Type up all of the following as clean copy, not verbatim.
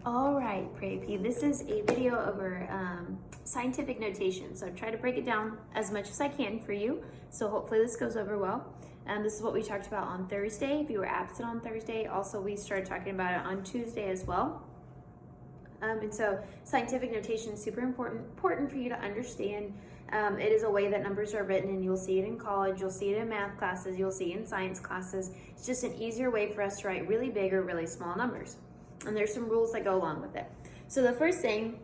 All right, Prairie P, this is a video over scientific notation. So I've tried to break it down as much as I can for you. So hopefully this goes over well. This is what we talked about on Thursday. If you were absent on Thursday, also we started talking about it on Tuesday as well. And so scientific notation is super important for you to understand. It is a way that numbers are written, and you'll see it in college, you'll see it in math classes, you'll see it in science classes. It's just an easier way for us to write really big or really small numbers. And there's some rules that go along with it. So the first thing,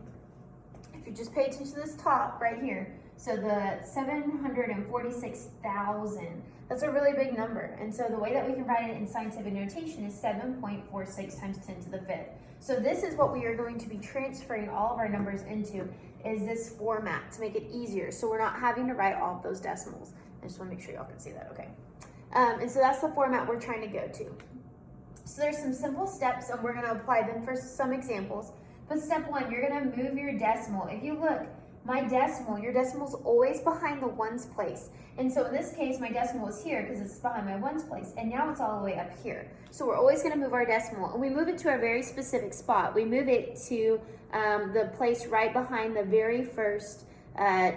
if you just pay attention to this top right here, so the 746,000, that's a really big number. And so the way that we can write it in scientific notation is 7.46 times 10 to the fifth. So this is what we are going to be transferring all of our numbers into, is this format to make it easier. So we're not having to write all of those decimals. I just want to make sure y'all can see that, okay. And so that's the format we're trying to go to. So there's some simple steps, and we're going to apply them for some examples. But step one, you're going to move your decimal. If you look, my decimal, your decimal's always behind the ones place. And so in this case, my decimal is here because it's behind my ones place, and now it's all the way up here. So we're always going to move our decimal, and we move it to a very specific spot. We move it to the place right behind the very first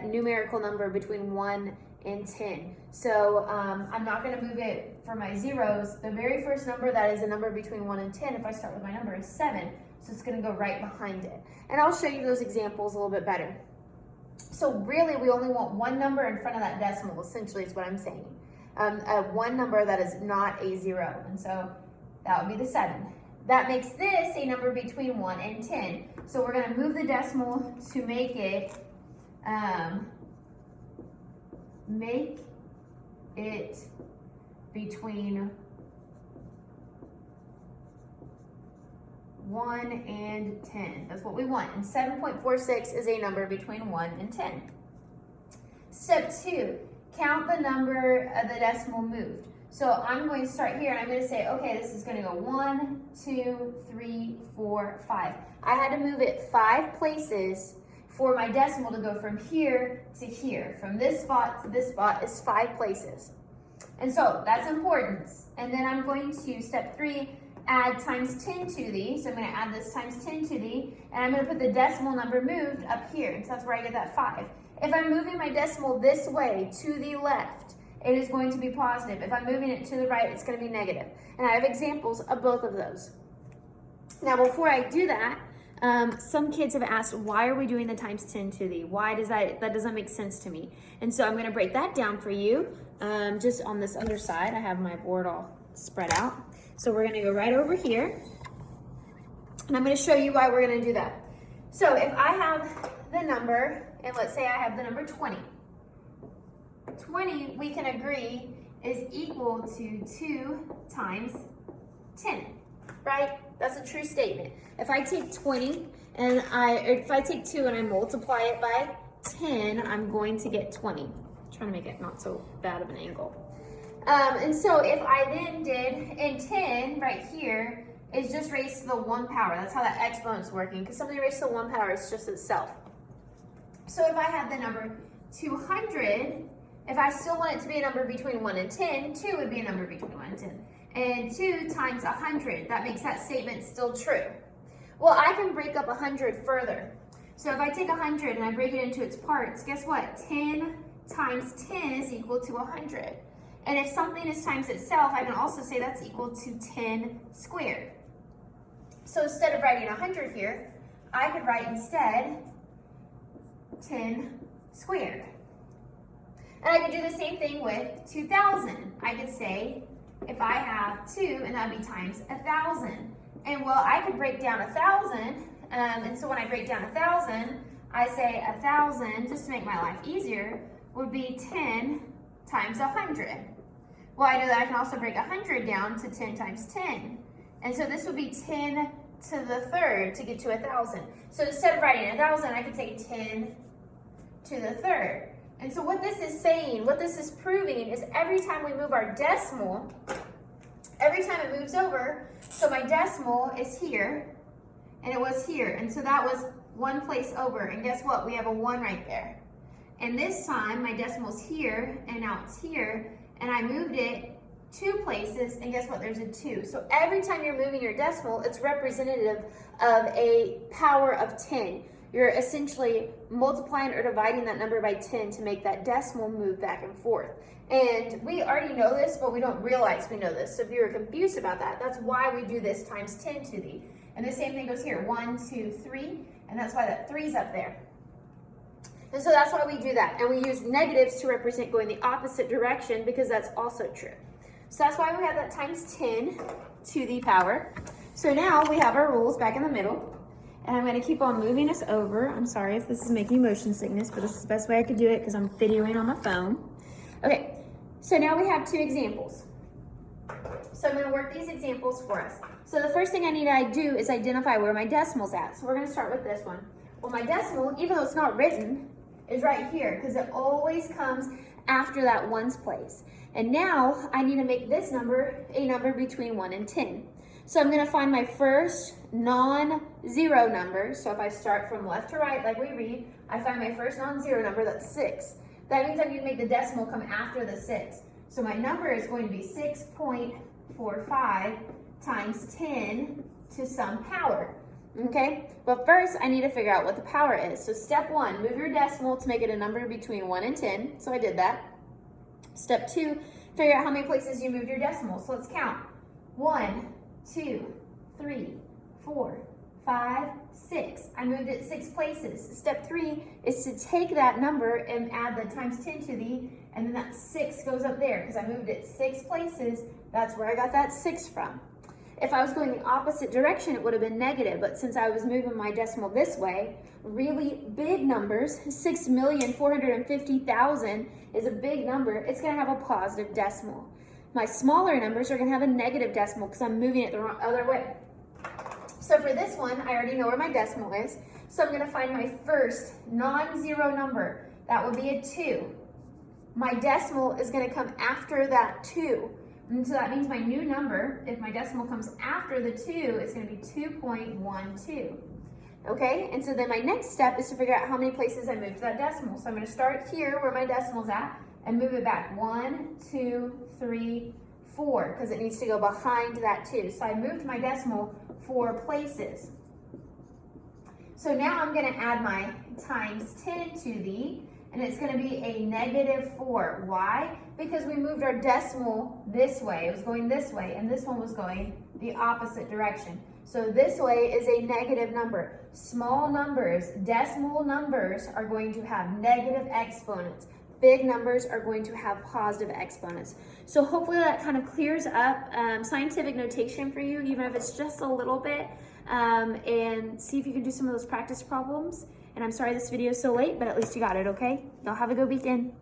numerical number between 1 and 10. So I'm not going to move it for my zeros. The very first number that is a number between 1 and 10, if I start with my number, is 7. So it's going to go right behind it. And I'll show you those examples a little bit better. So really, we only want one number in front of that decimal, essentially is what I'm saying. One number that is not a 0. And so that would be the 7. That makes this a number between 1 and 10. So we're going to move the decimal to make it between 1 and 10. That's what we want. And 7.46 is a number between 1 and 10. Step 2, count the number of the decimal moved. So I'm going to start here, and I'm going to say, okay, this is going to go 1, 2, 3, 4, 5. I had to move it 5 places for my decimal to go from here to here. From this spot to this spot is 5 places. And so that's important. And then I'm going to, step 3, add times 10 to the. So I'm going to add this times 10 to the, and I'm going to put the decimal number moved up here. So that's where I get that 5. If I'm moving my decimal this way to the left, it is going to be positive. If I'm moving it to the right, it's going to be negative. And I have examples of both of those. Now, before I do that, some kids have asked, why are we doing the times 10 to the? Why does that doesn't make sense to me? And so I'm going to break that down for you. Just on this other side, I have my board all spread out. So we're going to go right over here, and I'm going to show you why we're going to do that. So if I have the number, and let's say I have the number 20. 20, we can agree, is equal to 2 times 10, right? That's a true statement. If I take 20 and if I take 2 and I multiply it by 10, I'm going to get 20. I'm trying to make it not so bad of an angle. And so if I then did, and 10 right here is just raised to the 1 power. That's how that exponent's working, because something raised to the 1 power is just itself. So if I had the number 200, if I still want it to be a number between 1 and 10, 2 would be a number between 1 and 10. And 2 times 100, that makes that statement still true. Well, I can break up 100 further. So if I take 100 and I break it into its parts, guess what? 10 times 10 is equal to 100. And if something is times itself, I can also say that's equal to 10 squared. So instead of writing 100 here, I could write instead 10 squared. And I could do the same thing with 2,000. I could say, if I have 2, and that would be times 1,000. And well, I could break down 1,000, and so when I break down 1,000, I say 1,000, just to make my life easier, would be 10 times 100. Well, I know that I can also break 100 down to 10 times 10. And so this would be 10 to the third to get to 1,000. So instead of writing 1,000, I could say 10 to the third. And so what this is saying, what this is proving, is every time we move our decimal, every time it moves over, so my decimal is here, and it was here. And so that was 1 place over. And guess what? We have a 1 right there. And this time, my decimal's here, and now it's here, and I moved it 2 places, and guess what? There's a 2. So every time you're moving your decimal, it's representative of a power of 10. You're essentially multiplying or dividing that number by 10 to make that decimal move back and forth. And we already know this, but we don't realize we know this. So if you're confused about that, that's why we do this times 10 to the. And the same thing goes here, 1, 2, 3, and that's why that 3's up there. And so that's why we do that. And we use negatives to represent going the opposite direction because that's also true. So that's why we have that times 10 to the power. So now we have our rules back in the middle. And I'm going to keep on moving us over. I'm sorry if this is making motion sickness, but this is the best way I could do it because I'm videoing on my phone. Okay, so now we have 2 examples. So I'm going to work these examples for us. So the first thing I need to do is identify where my decimal's at. So we're going to start with this one. Well, my decimal, even though it's not written, is right here because it always comes after that ones place. And now I need to make this number a number between 1 and 10. So I'm going to find my first non-zero number. So if I start from left to right like we read, I find my first non-zero number, that's 6. That means I need to make the decimal come after the 6. So my number is going to be 6.45 times 10 to some power. Okay, but first I need to figure out what the power is. So step 1, move your decimal to make it a number between 1 and 10. So I did that. Step 2, figure out how many places you moved your decimal. So let's count. 1, 2, 3, 4, 5, 6. I moved it 6 places. Step 3 is to take that number and add the times 10 to the, and then that 6 goes up there because I moved it 6 places. That's where I got that 6 from. If I was going the opposite direction, it would have been negative, but since I was moving my decimal this way, really big numbers, 6,450,000 is a big number, it's going to have a positive decimal. My smaller numbers are going to have a negative decimal because I'm moving it the other way. So for this one, I already know where my decimal is, so I'm going to find my first non-zero number. That would be a 2. My decimal is going to come after that 2. And so that means my new number, if my decimal comes after the 2, it's going to be 2.12. Okay, and so then my next step is to figure out how many places I moved that decimal. So I'm going to start here where my decimal's at and move it back 1, 2, 3, 4, because it needs to go behind that 2. So I moved my decimal 4 places. So now I'm going to add my times 10 to the, and it's going to be a -4. Why? Because we moved our decimal this way. It was going this way, and this one was going the opposite direction. So this way is a negative number. Small numbers, decimal numbers, are going to have negative exponents. Big numbers are going to have positive exponents. So hopefully that kind of clears up scientific notation for you, even if it's just a little bit, and see if you can do some of those practice problems. And I'm sorry this video is so late, but at least you got it, okay? Y'all have a good weekend.